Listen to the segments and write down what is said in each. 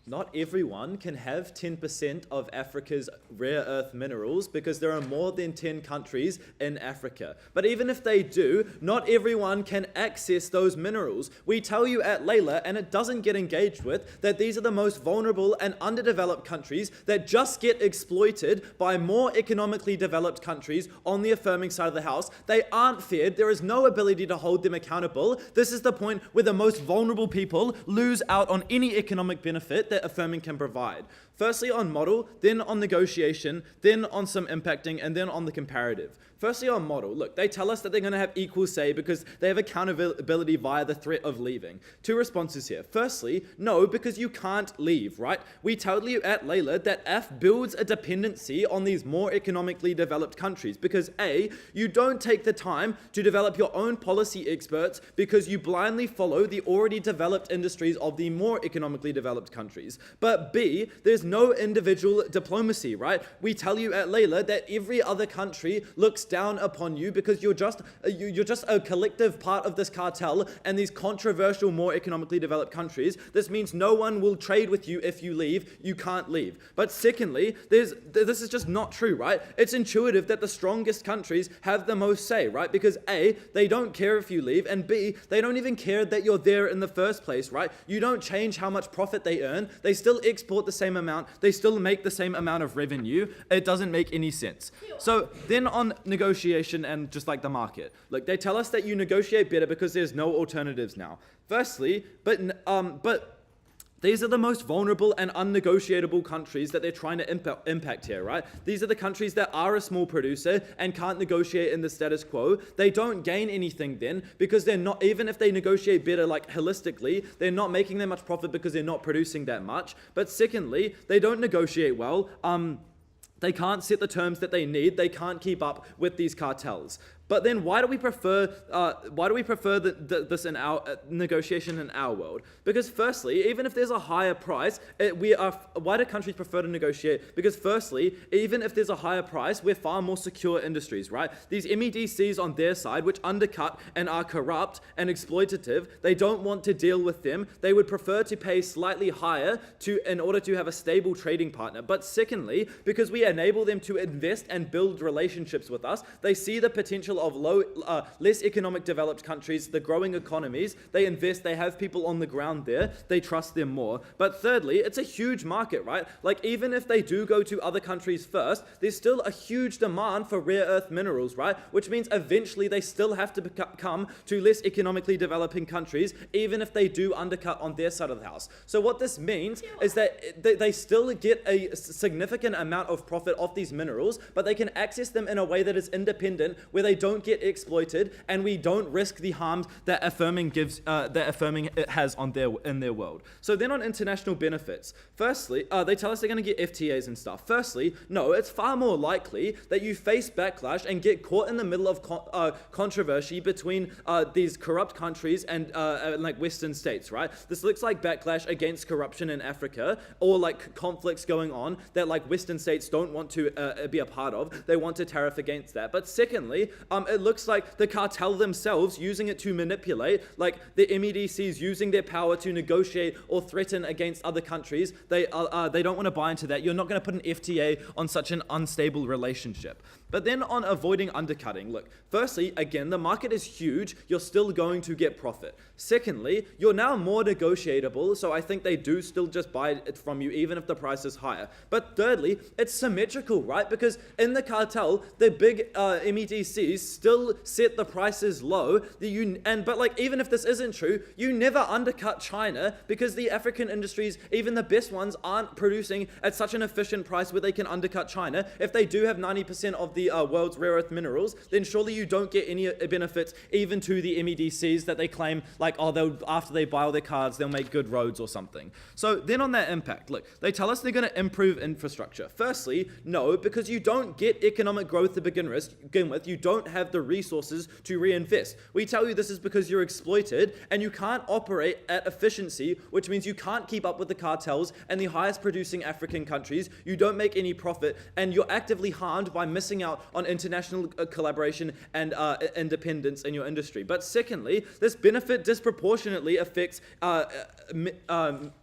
Not everyone can have 10% of Africa's rare earth minerals because there are more than 10 countries in Africa. But even if they do, not everyone can access those minerals. We tell you at Layla, and it doesn't get engaged with, that these are the most vulnerable and underdeveloped countries that just get exploited by more economically developed countries on the affirming side of the house. They aren't feared. There is no ability to hold them accountable. This is the point where the most vulnerable people lose out on any economic benefit that affirming can provide. Firstly on model, then on negotiation, then on some impacting, and then on the comparative. Firstly on model, look, they tell us that they're going to have equal say because they have accountability via the threat of leaving. Two responses here. Firstly, no, because you can't leave, right? We tell you at Layla that F builds a dependency on these more economically developed countries because A, you don't take the time to develop your own policy experts because you blindly follow the already developed industries of the more economically developed countries. But B, there's no individual diplomacy, right? We tell you at Layla that every other country looks down upon you because you're just a collective part of this cartel and these controversial, more economically developed countries. This means no one will trade with you if you leave. You can't leave. But secondly, this is just not true, right? It's intuitive that the strongest countries have the most say, right? Because A, they don't care if you leave, and B, they don't even care that you're there in the first place, right? You don't change how much profit they earn. They still export the same amount. They still make the same amount of revenue. It doesn't make any sense. So then on negotiation and just like the market. Look, they tell us that you negotiate better because there's no alternatives now. Firstly, but these are the most vulnerable and unnegotiable countries that they're trying to impact here, right? These are the countries that are a small producer and can't negotiate in the status quo. They don't gain anything then because they're not, even if they negotiate better, like holistically, they're not making that much profit because they're not producing that much. But secondly, they don't negotiate well. They can't set the terms that they need. They can't keep up with these cartels. But then why do we prefer this in our negotiation in our world? Because firstly, even if there's a higher price, why do countries prefer to negotiate? Because firstly, even if there's a higher price, we're far more secure industries, right? These MEDCs on their side, which undercut and are corrupt and exploitative, they don't want to deal with them. They would prefer to pay slightly higher in order to have a stable trading partner. But secondly, because we enable them to invest and build relationships with us, they see the potential of less economic developed countries, the growing economies. They invest, they have people on the ground there, they trust them more. But thirdly, it's a huge market, right? Like even if they do go to other countries first, there's still a huge demand for rare earth minerals, right? Which means eventually they still have to come to less economically developing countries, even if they do undercut on their side of the house. So what this means is that they still get a significant amount of profit off these minerals, but they can access them in a way that is independent, where they don't get exploited, and we don't risk the harms that affirming has in their world. So then on international benefits, firstly, they tell us they're going to get FTAs and stuff. Firstly, no, it's far more likely that you face backlash and get caught in the middle of controversy between these corrupt countries and like Western states, right? This looks like backlash against corruption in Africa, or like conflicts going on that like Western states don't want to be a part of. They want to tariff against that. But secondly, it looks like the cartel themselves using it to manipulate, like the MEDCs using their power to negotiate or threaten against other countries. They don't want to buy into that. You're not going to put an FTA on such an unstable relationship. But then on avoiding undercutting, look, firstly, again, the market is huge. You're still going to get profit. Secondly, you're now more negotiable, so I think they do still just buy it from you, even if the price is higher. But thirdly, it's symmetrical, right? Because in the cartel, the big MEDCs still set the prices low. But like, even if this isn't true, you never undercut China because the African industries, even the best ones, aren't producing at such an efficient price where they can undercut China. If they do have 90% of the world's rare earth minerals, then surely you don't get any benefits even to the MEDCs that they claim, like, oh, after they buy all their cards, they'll make good roads or something. So then on that impact, look, they tell us they're going to improve infrastructure. Firstly, no, because you don't get economic growth to begin with. You don't have the resources to reinvest. We tell you this is because you're exploited and you can't operate at efficiency, which means you can't keep up with the cartels and the highest producing African countries. You don't make any profit, and you're actively harmed by missing out out on international collaboration and independence in your industry. But secondly, this benefit disproportionately affects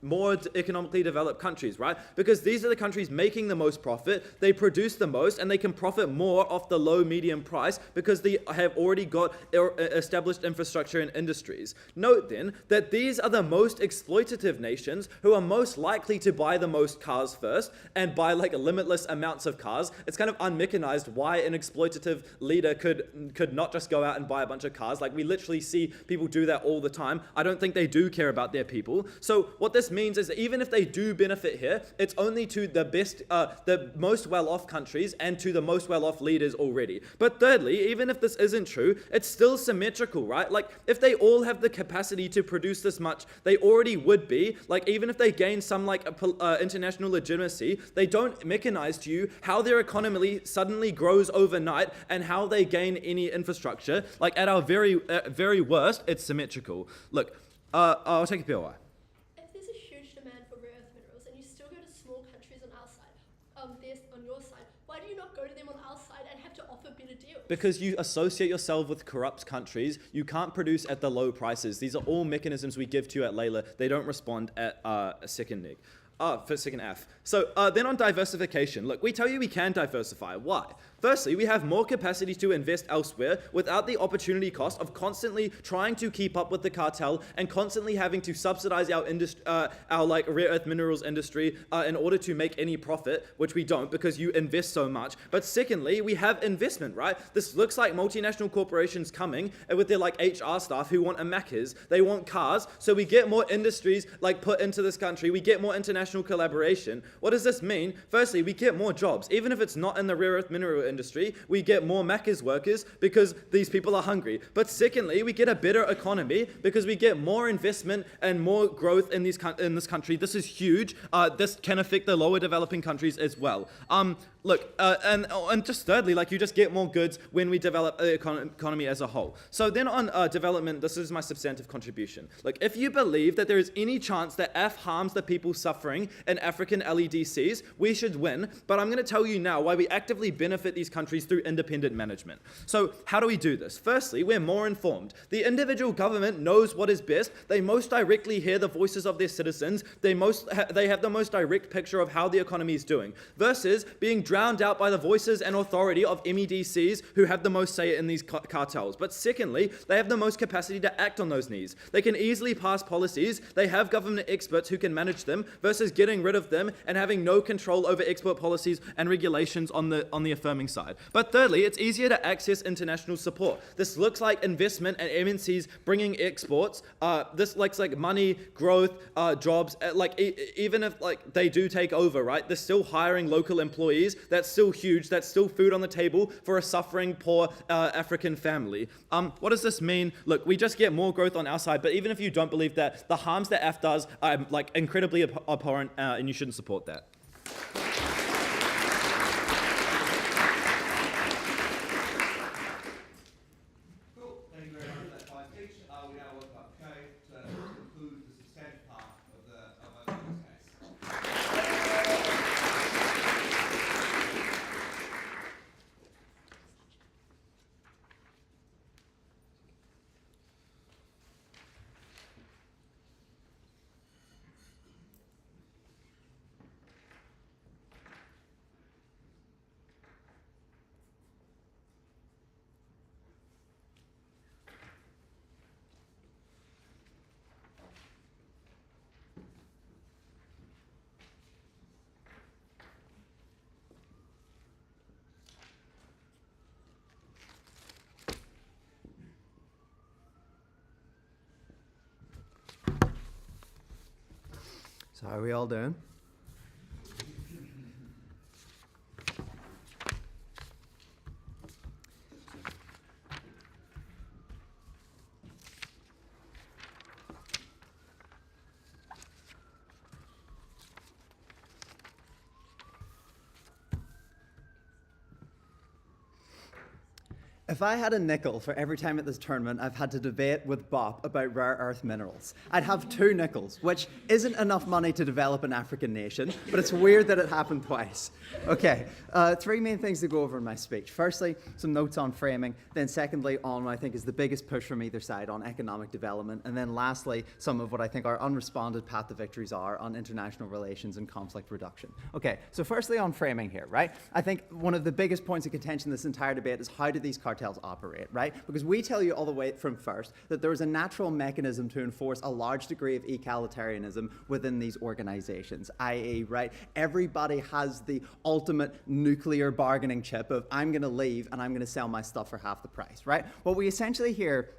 more economically developed countries, right? Because these are the countries making the most profit, they produce the most, and they can profit more off the low medium price because they have already got established infrastructure and industries. Note then that these are the most exploitative nations who are most likely to buy the most cars first and buy like limitless amounts of cars. It's kind of unmechanized why an exploitative leader could not just go out and buy a bunch of cars. Like, we literally see people do that all the time. I don't think they do care about their people. So what this means is that even if they do benefit here, it's only to the most well-off countries and to the most well-off leaders already. But thirdly, even if this isn't true, it's still symmetrical, right? Like, if they all have the capacity to produce this much, they already would be. Like, even if they gain some like international legitimacy, they don't mechanize to you how their economy suddenly grows overnight and how they gain any infrastructure. Like, at our very worst, it's symmetrical. Look, I'll take a POI. If there's a huge demand for rare earth minerals and you still go to small countries on our side, on your side, why do you not go to them on our side and have to offer better deals? Because you associate yourself with corrupt countries. You can't produce at the low prices. These are all mechanisms we give to you at Layla. They don't respond at second Nick. For second F. So then on diversification, look, we tell you we can diversify. Why? Firstly, we have more capacity to invest elsewhere without the opportunity cost of constantly trying to keep up with the cartel and constantly having to subsidize our like rare earth minerals industry in order to make any profit, which we don't because you invest so much. But secondly, we have investment, right? This looks like multinational corporations coming with their like HR staff who want Amakas. They want cars, so we get more industries like put into this country. We get more international collaboration. What does this mean? Firstly, we get more jobs. Even if it's not in the rare earth mineral industry, we get more Macca's workers because these people are hungry. But secondly, we get a better economy because we get more investment and more growth in this country. This is huge. This can affect the lower developing countries as well. Look, and just thirdly, like, you just get more goods when we develop the economy as a whole. So then on development, this is my substantive contribution. Look, if you believe that there is any chance that F harms the people suffering in African LEDCs, we should win. But I'm going to tell you now why we actively benefit these countries through independent management. So how do we do this? Firstly, we're more informed. The individual government knows what is best. They most directly hear the voices of their citizens. They have the most direct picture of how the economy is doing, versus being drowned out by the voices and authority of MEDCs who have the most say in these cartels. But secondly, they have the most capacity to act on those needs. They can easily pass policies. They have government experts who can manage them, versus getting rid of them and having no control over export policies and regulations on the affirming side. But thirdly, it's easier to access international support. This looks like investment and MNCs bringing exports. This looks like money, growth, jobs. Even if like they do take over, right? They're still hiring local employees. That's still huge. That's still food on the table for a suffering, poor African family. What does this mean? Look, we just get more growth on our side. But even if you don't believe that, the harms that F does are like incredibly abhorrent, and you shouldn't support that. So how are we all doing? If I had a nickel for every time at this tournament I've had to debate with Bop about rare earth minerals, I'd have 2 nickels, which isn't enough money to develop an African nation, but it's weird that it happened twice. Okay, 3 main things to go over in my speech. Firstly, some notes on framing. Then secondly, on what I think is the biggest push from either side on economic development. And then lastly, some of what I think our unresponded path to victories are on international relations and conflict reduction. Okay, so firstly on framing here, right? I think one of the biggest points of contention in this entire debate is how do these cartels operate, right? Because we tell you all the way from first that there is a natural mechanism to enforce a large degree of egalitarianism within these organizations, i.e., right, everybody has the ultimate nuclear bargaining chip of I'm going to leave and I'm going to sell my stuff for half the price, right? What we essentially hear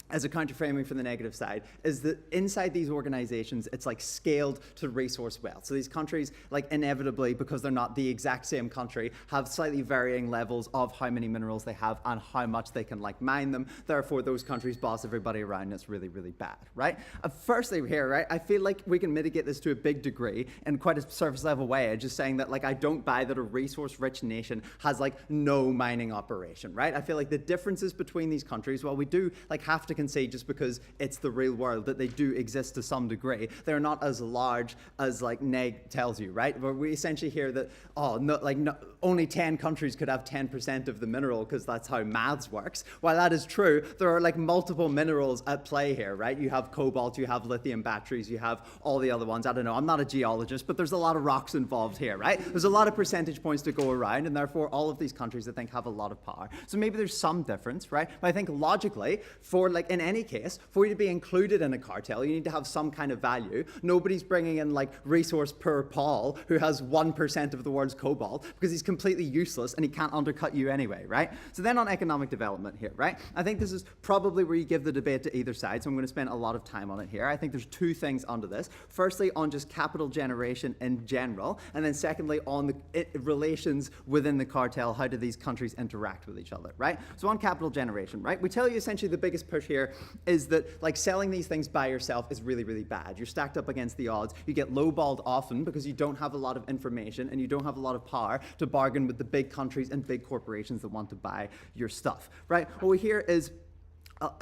as a counter-framing from the negative side, is that inside these organizations, it's like scaled to resource wealth. So these countries, like inevitably, because they're not the exact same country, have slightly varying levels of how many minerals they have and how much they can like mine them. Therefore, those countries boss everybody around, and it's really, really bad, right? Firstly here, right, I feel like we can mitigate this to a big degree in quite a surface level way, just saying that like I don't buy that a resource-rich nation has like no mining operation, right? I feel like the differences between these countries, while we do like have to concede just because it's the real world that they do exist to some degree, they're not as large as like Neg tells you, right? Where we essentially hear that, oh, no, like no, only 10 countries could have 10% of the mineral because that's how maths works. While that is true, there are like multiple minerals at play here, right? You have cobalt, you have lithium batteries, you have all the other ones. I don't know, I'm not a geologist, but there's a lot of rocks involved here, right? There's a lot of percentage points to go around, and therefore all of these countries, I think, have a lot of power. So maybe there's some difference, right? But I think logically, for like in any case, for you to be included in a cartel, you need to have some kind of value. Nobody's bringing in like resource per Paul, who has 1% of the world's cobalt, because he's completely useless and he can't undercut you anyway, right? So then on economic development here, right? I think this is probably where you give the debate to either side, so I'm going to spend a lot of time on it here. I think there's 2 things under this. Firstly, on just capital generation in general, and then secondly, on the relations within the cartel, how do these countries interact with each other, right? So on capital generation, right? We tell you essentially the biggest push here is that like selling these things by yourself is really, really bad. You're stacked up against the odds. You get lowballed often because you don't have a lot of information and you don't have a lot of power to bargain with the big countries and big corporations that want to buy your stuff, right? What we hear is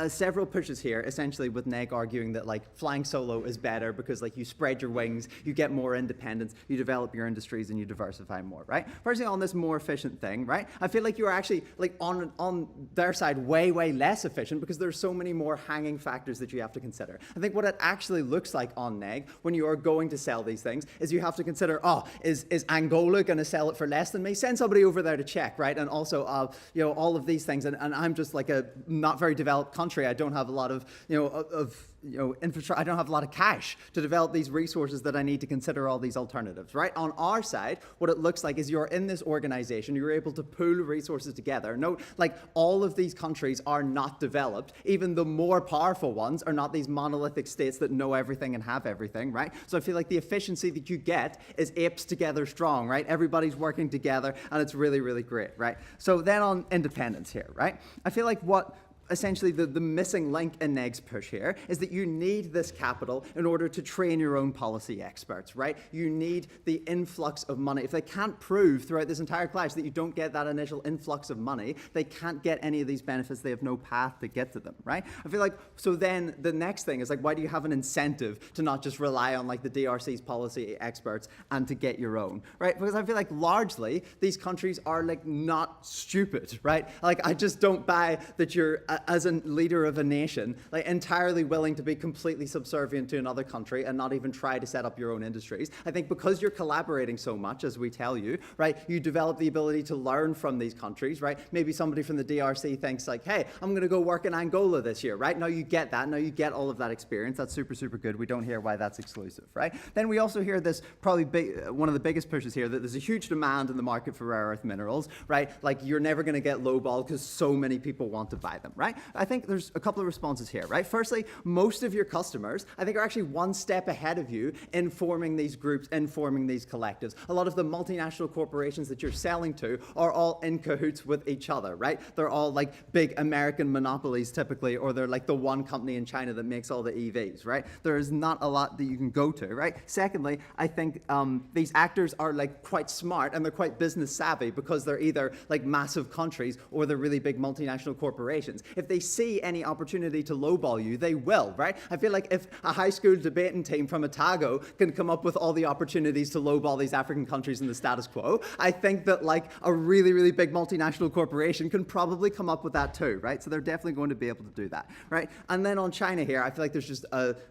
several pushes here, essentially with Neg arguing that like flying solo is better because like you spread your wings, you get more independence, you develop your industries, and you diversify more, right? Firstly, on this more efficient thing, right? I feel like you're actually like on their side way, way less efficient because there's so many more hanging factors that you have to consider. I think what it actually looks like on Neg when you are going to sell these things is you have to consider, oh, is Angola going to sell it for less than me? Send somebody over there to check, right? And also, you know, all of these things, and I'm just like a not very developed country. I don't have a lot of, infrastructure. I don't have a lot of cash to develop these resources that I need to consider all these alternatives, right? On our side, what it looks like is you're in this organization, you're able to pool resources together. Note, like all of these countries are not developed. Even the more powerful ones are not these monolithic states that know everything and have everything, right? So I feel like the efficiency that you get is apes together strong, right? Everybody's working together and it's really, really great, right? So then on independence here, right? I feel like what essentially the missing link in Neg's push here is that you need this capital in order to train your own policy experts, right? You need the influx of money. If they can't prove throughout this entire clash that you don't get that initial influx of money, they can't get any of these benefits. They have no path to get to them, right? I feel like, so then the next thing is like, why do you have an incentive to not just rely on like the DRC's policy experts and to get your own, right? Because I feel like largely these countries are like not stupid, right? Like I just don't buy that you're as a leader of a nation, like entirely willing to be completely subservient to another country and not even try to set up your own industries. I think because you're collaborating so much, as we tell you, right, you develop the ability to learn from these countries, right? Maybe somebody from the DRC thinks like, hey, I'm going to go work in Angola this year, right? Now you get that. Now you get all of that experience. That's super, super good. We don't hear why that's exclusive, right? Then we also hear this probably one of the biggest pushes here, that there's a huge demand in the market for rare earth minerals, right? Like you're never going to get lowball because so many people want to buy them, right? right? I think there's a couple of responses here, right? Firstly, most of your customers, I think, are actually one step ahead of you in forming these groups, in forming these collectives. A lot of the multinational corporations that you're selling to are all in cahoots with each other, right? They're all like big American monopolies typically, or they're like the one company in China that makes all the EVs, right? There is not a lot that you can go to, right? Secondly, I think these actors are like quite smart and they're quite business savvy because they're either like massive countries or they're really big multinational corporations. If they see any opportunity to lowball you, they will, right? I feel like if a high school debating team from Otago can come up with all the opportunities to lowball these African countries in the status quo, I think that like a really, really big multinational corporation can probably come up with that too, right? So they're definitely going to be able to do that, right? And then on China here, I feel like there's just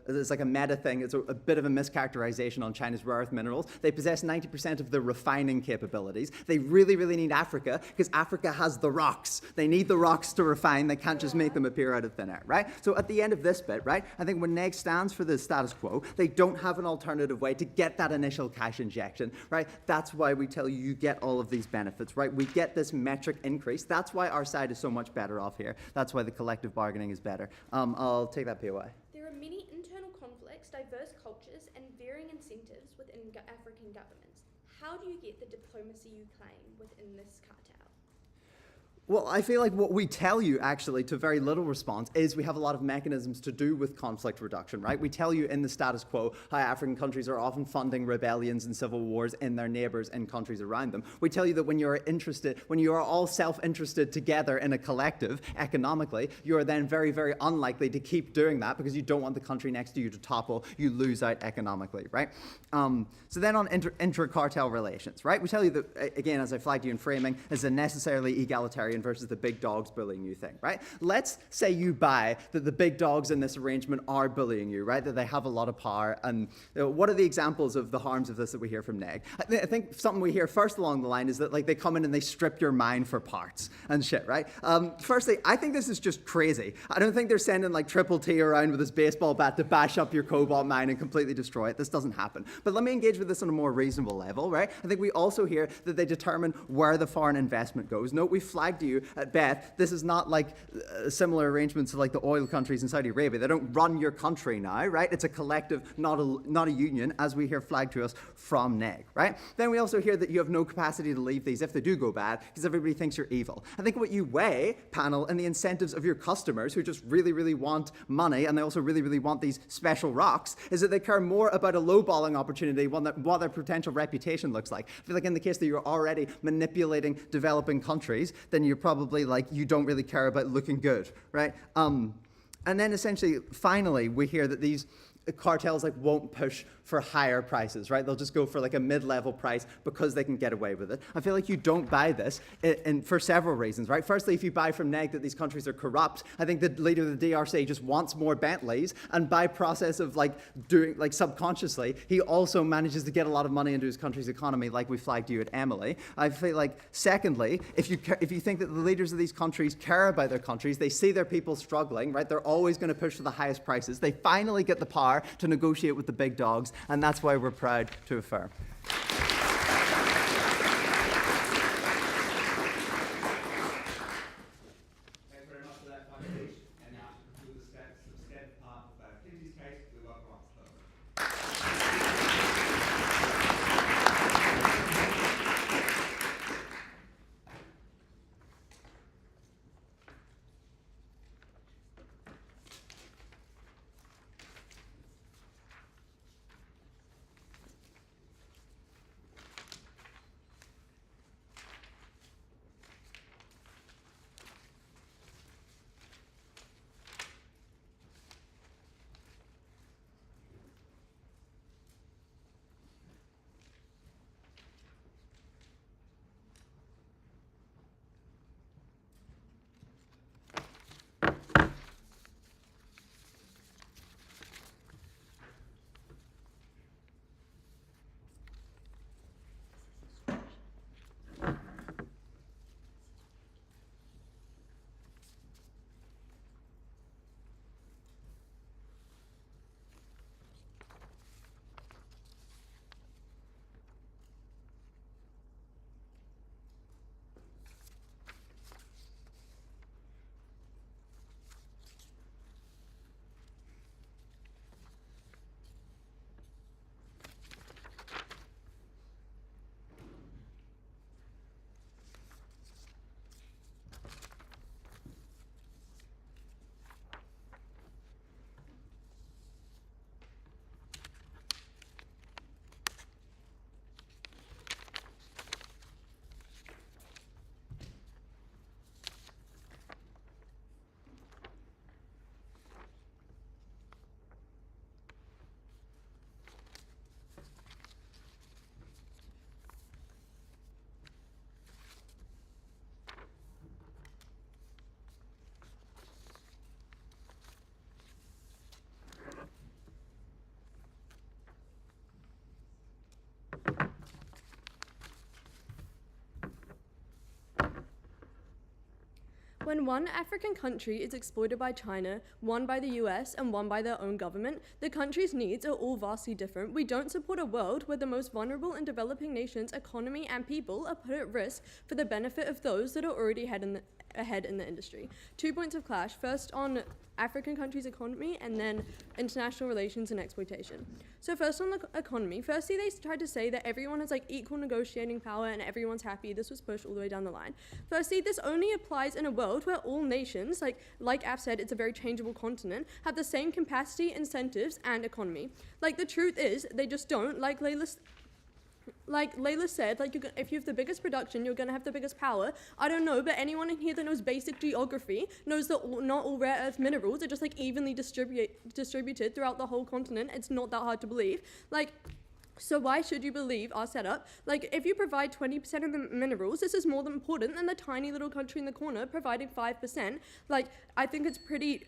there's like a meta thing. It's a bit of a mischaracterization on China's rare earth minerals. They possess 90% of the refining capabilities. They really, really need Africa because Africa has the rocks. They need the rocks to refine. They can't just make them appear out of thin air, right? So at the end of this bit, right, I think when NEG stands for the status quo, they don't have an alternative way to get that initial cash injection, right? That's why we tell you you get all of these benefits, right? We get this metric increase. That's why our side is so much better off here. That's why the collective bargaining is better. I'll take that POI. There are many internal conflicts, diverse cultures, and varying incentives within African governments. How do you get the diplomacy you claim within this cartel? Well, I feel like what we tell you, actually, to very little response, is we have a lot of mechanisms to do with conflict reduction, right? We tell you in the status quo how African countries are often funding rebellions and civil wars in their neighbors and countries around them. We tell you that when you are all self-interested together in a collective economically, you are then very, very unlikely to keep doing that because you don't want the country next to you to topple. You lose out economically, right? So then on intra-cartel relations, right? We tell you that, again, as I flagged you in framing, is a necessarily egalitarian versus the big dogs bullying you thing, right? Let's say you buy that the big dogs in this arrangement are bullying you, right? That they have a lot of power. And what are the examples of the harms of this that we hear from NEG? I think something we hear first along the line is that like they come in and they strip your mine for parts and shit, right? Firstly, I think this is just crazy. I don't think they're sending like Triple T around with his baseball bat to bash up your cobalt mine and completely destroy it. This doesn't happen. But let me engage with this on a more reasonable level, right? I think we also hear that they determine where the foreign investment goes. Note we flagged you at Beth, this is not like similar arrangements to like the oil countries in Saudi Arabia. They don't run your country now, right? It's a collective, not a union, as we hear flagged to us from NEG, right? Then we also hear that you have no capacity to leave these if they do go bad because everybody thinks you're evil. I think what you weigh, panel, and the incentives of your customers who just really, really want money and they also really, really want these special rocks is that they care more about a lowballing opportunity, what their potential reputation looks like. I feel like in the case that you're already manipulating developing countries, then you're probably like you don't really care about looking good, right? And then essentially, finally, we hear that these cartels like won't push for higher prices, right? They'll just go for like a mid-level price because they can get away with it. I feel like you don't buy this and for several reasons, right? Firstly, if you buy from NEG that these countries are corrupt, I think the leader of the DRC just wants more Bentleys, and by process of like doing like subconsciously, he also manages to get a lot of money into his country's economy, like we flagged you at Emily. I feel like, secondly, if you think that the leaders of these countries care about their countries, they see their people struggling, right? They're always going to push for the highest prices. They finally get the power to negotiate with the big dogs, and that's why we're proud to affirm. Thanks very much for that presentation. And now to conclude the substantive part of Kinsey's case, we welcome Officer. When one African country is exploited by China, one by the US, and one by their own government, the country's needs are all vastly different. We don't support a world where the most vulnerable and developing nations' economy and people are put at risk for the benefit of those that are already ahead in the industry. 2 points of clash, first on African countries' economy and then international relations and exploitation. So first on the economy, firstly they tried to say that everyone has like equal negotiating power and everyone's happy. This was pushed all the way down the line. Firstly, this only applies in a world where all nations, like Af said, it's a very changeable continent, have the same capacity, incentives, and economy. Like the truth is, they just don't, like Layla said, if you have the biggest production, you're going to have the biggest power. I don't know, but anyone in here that knows basic geography knows that not all rare earth minerals are just evenly distributed throughout the whole continent. It's not that hard to believe. So why should you believe our setup? If you provide 20% of the minerals, this is more than important than the tiny little country in the corner providing 5%. I think it's pretty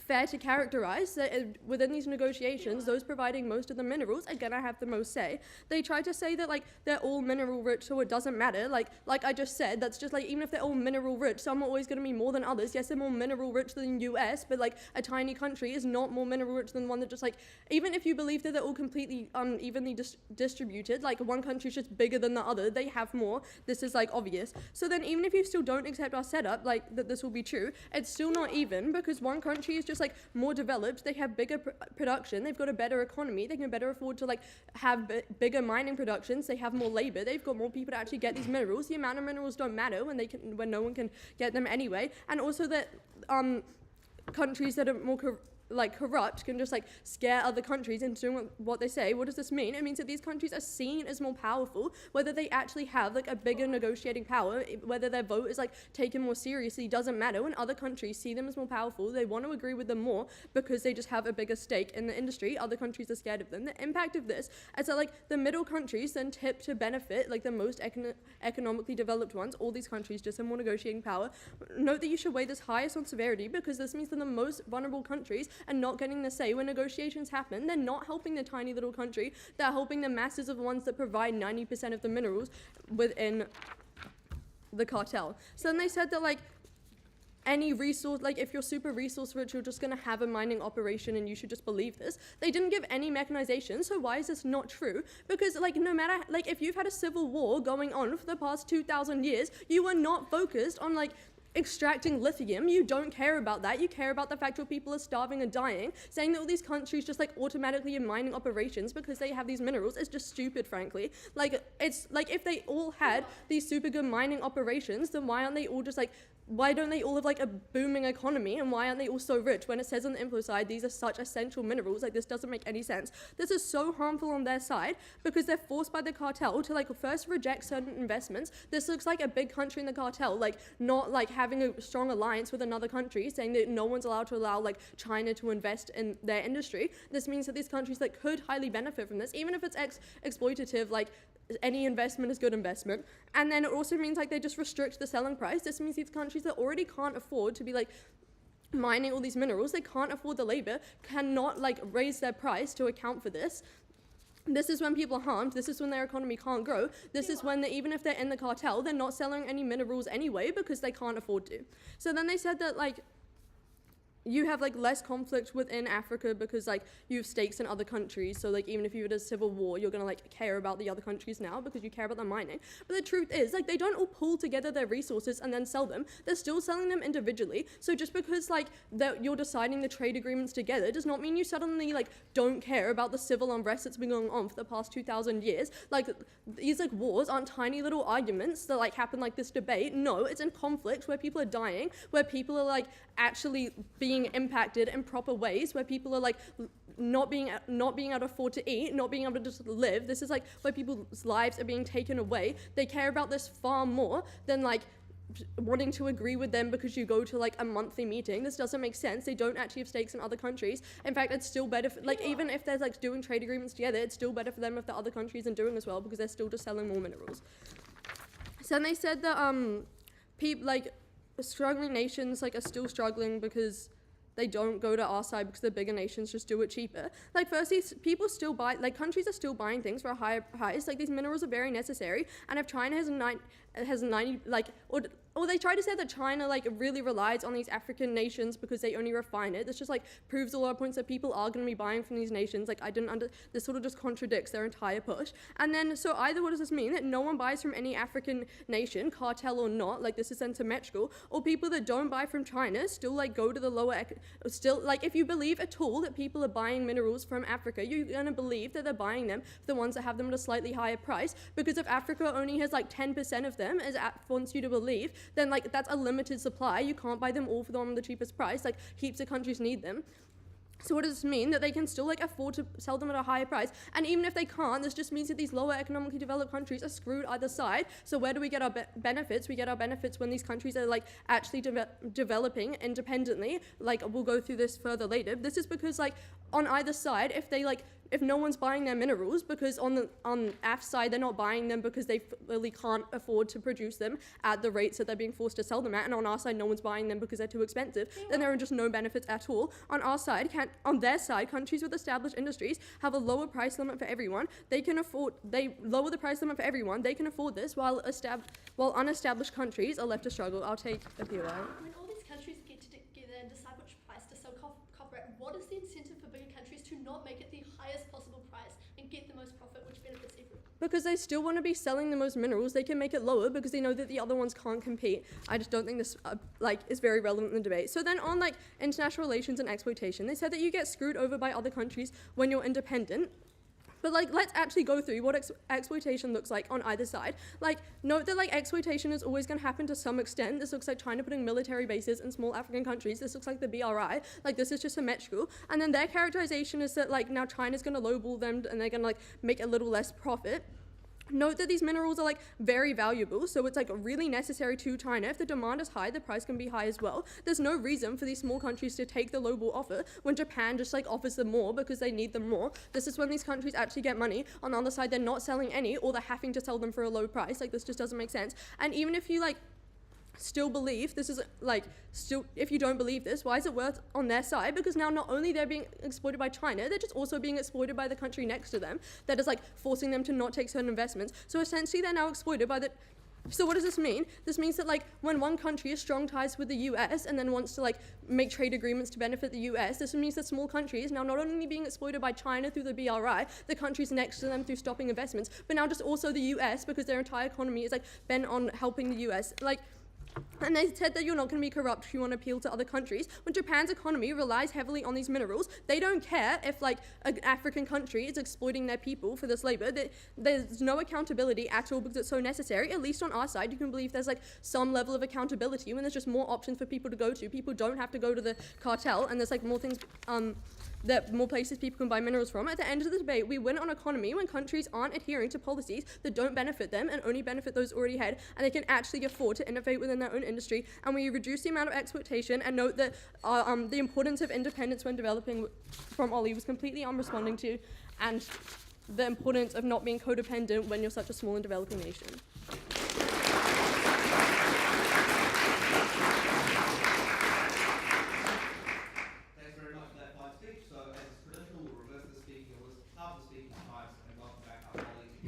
fair to characterize that within these negotiations, those providing most of the minerals are gonna have the most say. They try to say that they're all mineral rich, so it doesn't matter. Like I just said, that's just even if they're all mineral rich, some are always gonna be more than others. Yes, they're more mineral rich than the US, but a tiny country is not more mineral rich than one that just even if you believe that they're all completely unevenly distributed, one country's just bigger than the other, they have more. This is obvious. So then even if you still don't accept our setup, that this will be true, it's still not even, because one country is just more developed, they have bigger production, they've got a better economy, they can better afford to have bigger mining productions, they have more labor, they've got more people to actually get these minerals. The amount of minerals don't matter when no one can get them anyway, and also that countries that are more corrupt can just scare other countries into doing what they say. What does this mean? It means that these countries are seen as more powerful, whether they actually have a bigger negotiating power, whether their vote is taken more seriously, doesn't matter. When other countries see them as more powerful, they want to agree with them more because they just have a bigger stake in the industry. Other countries are scared of them. The impact of this is that the middle countries then tip to benefit the most economically developed ones. All these countries just have more negotiating power. Note that you should weigh this highest on severity, because this means that the most vulnerable countries and not getting the say when negotiations happen. They're not helping the tiny little country, they're helping the masses of ones that provide 90% of the minerals within the cartel. So then they said that any resource, if you're super resource rich, you're just going to have a mining operation and you should just believe this. They didn't give any mechanization, so why is this not true? Because no matter, if you've had a civil war going on for the past 2,000 years, you are not focused on extracting lithium. You don't care about that. You care about the fact that people are starving and dying. Saying that all these countries just automatically in mining operations because they have these minerals is just stupid, frankly. It's if they all had these super good mining operations, then why aren't they all just why don't they all have a booming economy, and why aren't they all so rich when it says on the info side these are such essential minerals? This doesn't make any sense. This is so harmful on their side because they're forced by the cartel to first reject certain investments. This looks like a big country in the cartel not having a strong alliance with another country, saying that no one's allowed to allow China to invest in their industry. This means that these countries could highly benefit from this, even if it's exploitative. Any investment is good investment. And then it also means they just restrict the selling price. This means these countries that already can't afford to be mining all these minerals, they can't afford the labor, cannot raise their price to account for this. This is when people are harmed. This is when their economy can't grow. This is when even if they're in the cartel, they're not selling any minerals anyway because they can't afford to. So then they said that you have less conflict within Africa because you have stakes in other countries. So even if you had a civil war, you're gonna care about the other countries now because you care about the mining. But the truth is they don't all pool together their resources and then sell them. They're still selling them individually. So just because that you're deciding the trade agreements together does not mean you suddenly don't care about the civil unrest that's been going on for the past 2,000 years. These wars aren't tiny little arguments that happen this debate. No, it's in conflict where people are dying, where people are actually being impacted in proper ways, where people are not being able to afford to eat, not being able to just live. This is where people's lives are being taken away. They care about this far more than wanting to agree with them because you go to a monthly meeting. This doesn't make sense. They don't actually have stakes in other countries. In fact, it's still better for, even if they're doing trade agreements together, it's still better for them if the other countries are doing as well because they're still just selling more minerals. So then they said that people struggling nations are still struggling because they don't go to our side because the bigger nations just do it cheaper. Firstly, people still buy, countries are still buying things for a higher price. These minerals are very necessary, and if China has 90, or they try to say that China like really relies on these African nations because they only refine it. This just like proves a lot of points that people are going to be buying from these nations. Like this sort of just contradicts their entire push. And then so either what does this mean, that no one buys from any African nation, cartel or not, like this is then symmetrical, or people that don't buy from China still like go to the still like if you believe at all that people are buying minerals from Africa, you're going to believe that they're buying them, the ones that have them at a slightly higher price, because if Africa only has like 10% of them, as wants you to believe, then like that's a limited supply. You can't buy them all for them on the cheapest price. Like heaps of countries need them. So what does this mean? That they can still like afford to sell them at a higher price. And even if they can't, this just means that these lower economically developed countries are screwed either side. So where do we get our benefits? We get our benefits when these countries are like actually developing independently. Like we'll go through this further later. This is because like on either side, if no one's buying their minerals, because on AF's side they're not buying them because they really can't afford to produce them at the rates that they're being forced to sell them at, and on our side no one's buying them because they're too expensive, then there are just no benefits at all. On their side, countries with established industries have a lower price limit for everyone. They lower the price limit for everyone. They can afford this, while unestablished countries are left to struggle. I'll take a few out. When all these countries get together and decide which price to sell copper at, what is the incentive for bigger countries to not make it the highest possible price and get the most profit, which benefits everyone? Because they still want to be selling the most minerals, they can make it lower because they know that the other ones can't compete. I just don't think this is very relevant in the debate. So then on like international relations and exploitation, they said that you get screwed over by other countries when you're independent. But like, let's actually go through what exploitation looks like on either side. Like, note that like exploitation is always going to happen to some extent. This looks like China putting military bases in small African countries. This looks like the BRI. Like, this is just symmetrical. And then their characterization is that like now China's going to lowball them and they're going to like make a little less profit. Note that these minerals are like very valuable, so it's like really necessary to China. If the demand is high, the price can be high as well. There's no reason for these small countries to take the lowball offer when Japan just like offers them more because they need them more. This is when these countries actually get money. On the other side, they're not selling any, or they're having to sell them for a low price. Like this just doesn't make sense. And even if you like still believe this is like if you don't believe this, why is it worth on their side? Because now not only they're being exploited by China, they're just also being exploited by the country next to them that is like forcing them to not take certain investments. So essentially they're now exploited by the So what does this mean? This means that like when one country has strong ties with the US and then wants to like make trade agreements to benefit the US, this means that small countries now not only being exploited by China through the BRI, the countries next to them through stopping investments, but now just also the US because their entire economy is like bent on helping the US. And they said that you're not going to be corrupt if you want to appeal to other countries. When Japan's economy relies heavily on these minerals, they don't care if like an African country is exploiting their people for this labor. There's no accountability at all because it's so necessary. At least on our side, you can believe there's like some level of accountability when there's just more options for people to go to. People don't have to go to the cartel, and there's like more things that more places people can buy minerals from. At the end of the debate, we win on economy when countries aren't adhering to policies that don't benefit them and only benefit those already ahead, and they can actually afford to innovate within their own industry. And we reduce the amount of exploitation, and note that the importance of independence when developing from Ollie was completely unresponding to, and the importance of not being codependent when you're such a small and developing nation. Thanks very much for that fine speech. So as is traditional, we'll reverse the speaking list, half the speaking times, and welcome back our colleagues.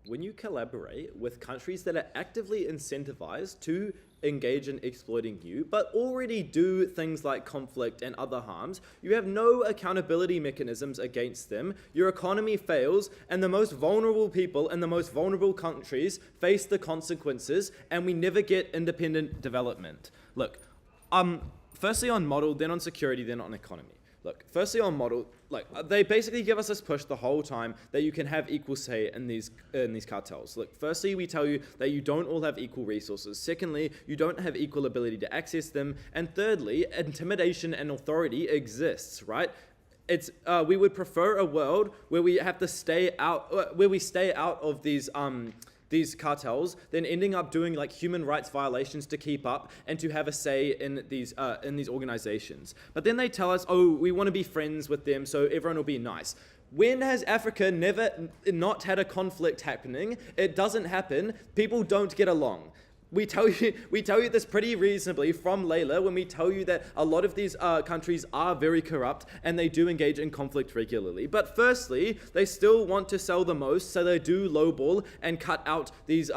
When you collaborate with countries that are actively incentivized to engage in exploiting you, but already do things like conflict and other harms, you have no accountability mechanisms against them, your economy fails, and the most vulnerable people in the most vulnerable countries face the consequences, and we never get independent development. Look, firstly on model, then on security, then on economy. Look, firstly on model, they basically give us this push the whole time that you can have equal say in these cartels. Look, firstly, we tell you that you don't all have equal resources. Secondly, you don't have equal ability to access them. And thirdly, intimidation and authority exists, right? we would prefer a world where we have to stay out, where we stay out of these cartels, then ending up doing like human rights violations to keep up and to have a say in these organizations. But then they tell us, oh, we want to be friends with them, so everyone will be nice. When has Africa never not had a conflict happening? It doesn't happen. People don't get along. We tell you this pretty reasonably from Layla when we tell you that a lot of these countries are very corrupt and they do engage in conflict regularly. But firstly, they still want to sell the most, so they do lowball and cut out these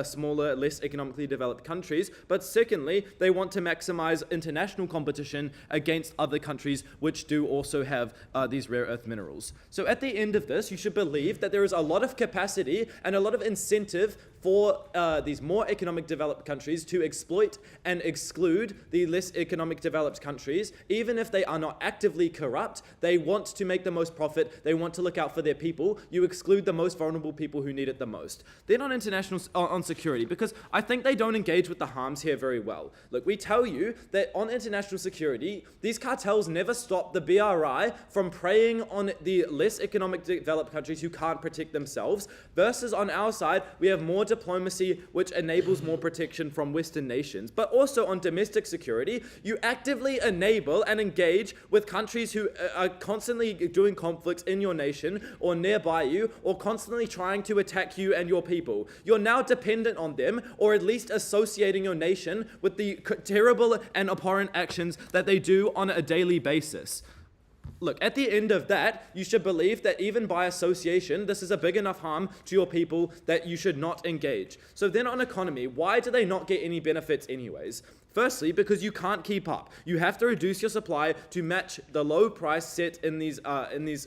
smaller, less economically developed countries. But secondly, they want to maximize international competition against other countries which do also have these rare earth minerals. So at the end of this, you should believe that there is a lot of capacity and a lot of incentive for these more economic developed countries to exploit and exclude the less economic developed countries. Even if they are not actively corrupt, they want to make the most profit, they want to look out for their people. You exclude the most vulnerable people who need it the most. Then on on security, because I think they don't engage with the harms here very well. Look, we tell you that on international security, these cartels never stop the BRI from preying on the less economic developed countries who can't protect themselves, versus on our side, we have more diplomacy which enables more protection from Western nations. But also on domestic security, you actively enable and engage with countries who are constantly doing conflicts in your nation or nearby you, or constantly trying to attack you and your people. You're now dependent on them, or at least associating your nation with the terrible and abhorrent actions that they do on a daily basis. Look, at the end of that, you should believe that even by association, this is a big enough harm to your people that you should not engage. So then on economy, why do they not get any benefits anyways? Firstly, because you can't keep up. You have to reduce your supply to match the low price set in these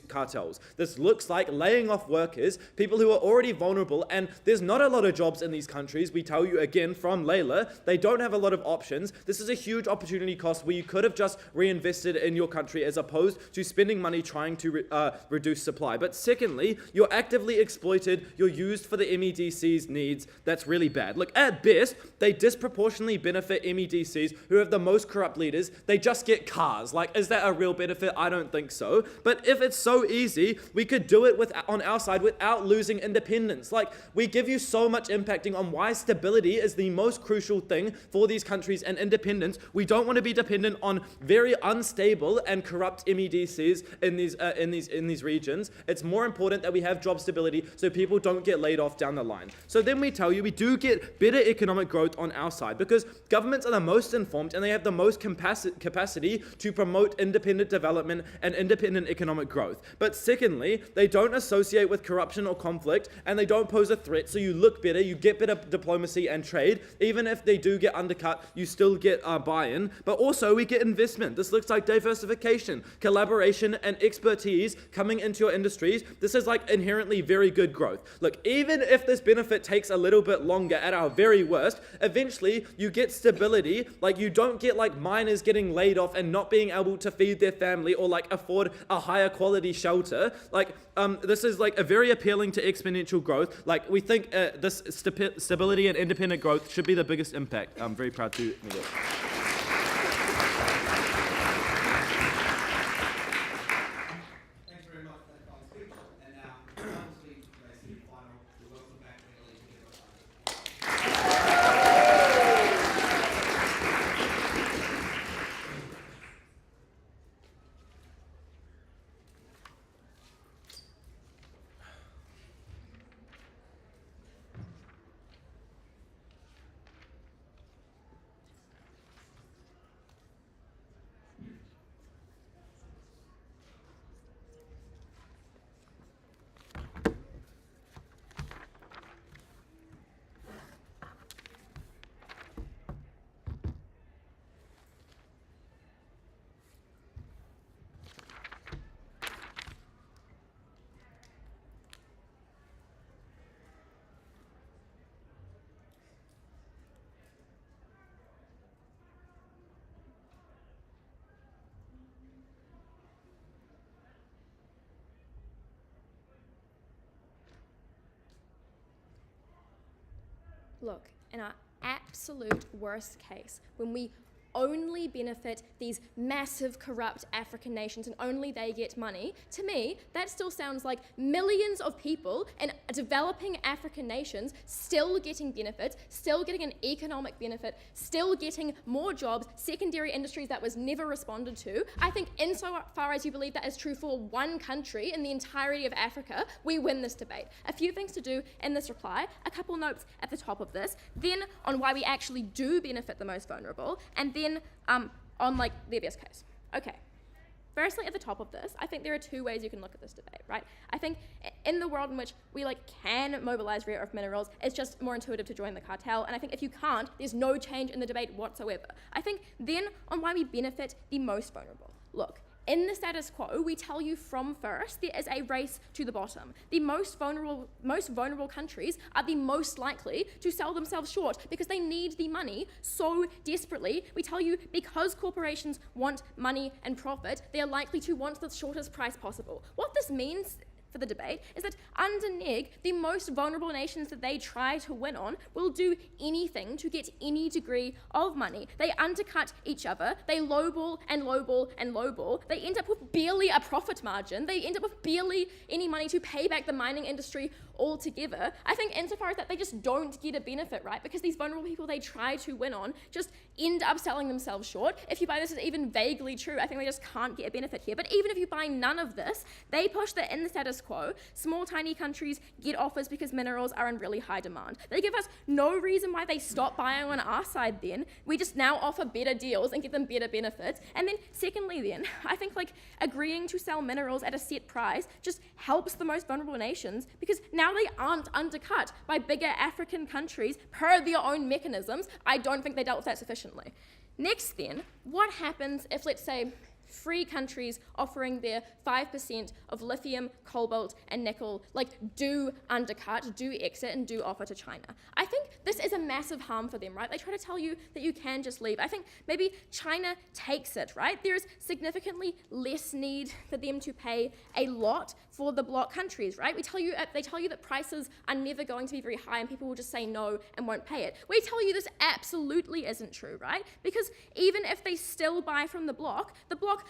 cartels. This looks like laying off workers, people who are already vulnerable, and there's not a lot of jobs in these countries. We tell you again from Layla, they don't have a lot of options. This is a huge opportunity cost where you could have just reinvested in your country as opposed to spending money trying to reduce supply. But secondly, you're actively exploited, you're used for the MEDC's needs. That's really bad. Look, at best, they disproportionately benefit MEDCs who have the most corrupt leaders. They just get cars. Like, is that a real benefit? I don't think so. But if it's so easy, we could do it on our side without losing independence. Like, we give you so much impacting on why stability is the most crucial thing for these countries and independence. We don't want to be dependent on very unstable and corrupt MEDCs in these regions. It's more important that we have job stability so people don't get laid off down the line. So then we tell you we do get better economic growth on our side because governments are the most informed and they have the most capacity to promote independent development and independent economic growth. But secondly, they don't associate with corruption or conflict and they don't pose a threat, so you look better, you get better diplomacy and trade. Even if they do get undercut, you still get buy-in. But also we get investment. This looks like diversification, collaboration and expertise coming into your industries. This is like inherently very good growth. Look, even if this benefit takes a little bit longer at our very worst, eventually you get stability. Like, you don't get like miners getting laid off and not being able to feed their family or like afford a higher quality shelter. Like, this is like a very appealing to exponential growth. Like, we think this stability and independent growth should be the biggest impact. I'm very proud to meet it. Thanks very much for that final speech. And now, honestly, basically, final, we welcome back Italy to give us Look, in our absolute worst case, when we only benefit these massive corrupt African nations and only they get money, to me, that still sounds like millions of people in developing African nations still getting benefits, still getting an economic benefit, still getting more jobs, secondary industries that was never responded to. I think insofar as you believe that is true for one country in the entirety of Africa, we win this debate. A few things to do in this reply, a couple notes at the top of this, then on why we actually do benefit the most vulnerable, and then on like the obvious case. Okay. Firstly, at the top of this, I think there are two ways you can look at this debate, right? I think in the world in which we can mobilize rare earth minerals, it's just more intuitive to join the cartel. And I think if you can't, there's no change in the debate whatsoever. I think then on why we benefit the most vulnerable. Look, in the status quo, we tell you from first, there is a race to the bottom. The most vulnerable countries are the most likely to sell themselves short because they need the money so desperately. We tell you because corporations want money and profit, they are likely to want the shortest price possible. What this means for the debate is that under neg, the most vulnerable nations that they try to win on will do anything to get any degree of money. They undercut each other, they lowball and lowball and lowball. They end up with barely a profit margin. They end up with barely any money to pay back the mining industry altogether. I think insofar as that they just don't get a benefit, right? Because these vulnerable people they try to win on just end up selling themselves short. If you buy this as even vaguely true, I think they just can't get a benefit here. But even if you buy none of this, they push that in the status quo, small tiny countries get offers because minerals are in really high demand. They give us no reason why they stop buying on our side then. We just now offer better deals and give them better benefits. And then secondly then, I think agreeing to sell minerals at a set price just helps the most vulnerable nations because now they aren't undercut by bigger African countries per their own mechanisms. I don't think they dealt with that sufficiently. Next then, what happens if, let's say, free countries offering their 5% of lithium, cobalt, and nickel, do undercut, do exit, and do offer to China? I think this is a massive harm for them, right? They try to tell you that you can just leave. I think maybe China takes it, right? There's significantly less need for them to pay a lot for the bloc countries, right? They tell you that prices are never going to be very high and people will just say no and won't pay it. We tell you this absolutely isn't true, right? Because even if they still buy from the bloc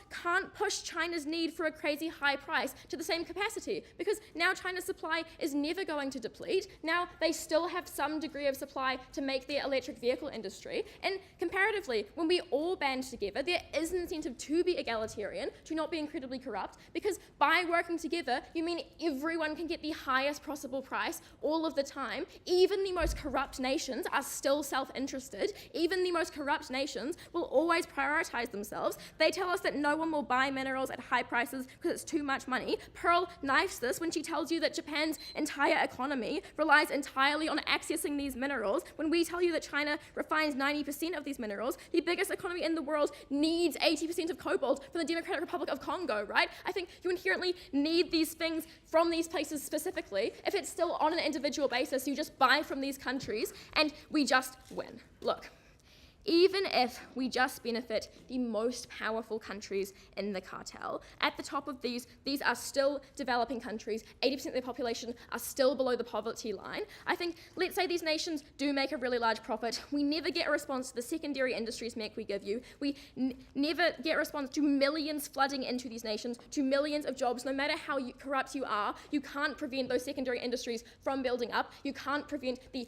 can't push China's need for a crazy high price to the same capacity because now China's supply is never going to deplete. Now they still have some degree of supply to make their electric vehicle industry. And comparatively, when we all band together, there is an incentive to be egalitarian, to not be incredibly corrupt, because by working together, you mean everyone can get the highest possible price all of the time. Even the most corrupt nations are still self-interested. Even the most corrupt nations will always prioritize themselves. They tell us that no one will buy minerals at high prices because it's too much money. Pearl knifes this when she tells you that Japan's entire economy relies entirely on accessing these minerals. When we tell you that China refines 90% of these minerals, the biggest economy in the world needs 80% of cobalt from the Democratic Republic of Congo, right? I think you inherently need these things from these places specifically. If it's still on an individual basis, you just buy from these countries and we just win. Look. Even if we just benefit the most powerful countries in the cartel, at the top of these are still developing countries. 80% of their population are still below the poverty line. I think, let's say these nations do make a really large profit. We never get a response to the secondary industries we give you. We never get a response to millions flooding into these nations, to millions of jobs. No matter how corrupt you are, you can't prevent those secondary industries from building up. You can't prevent the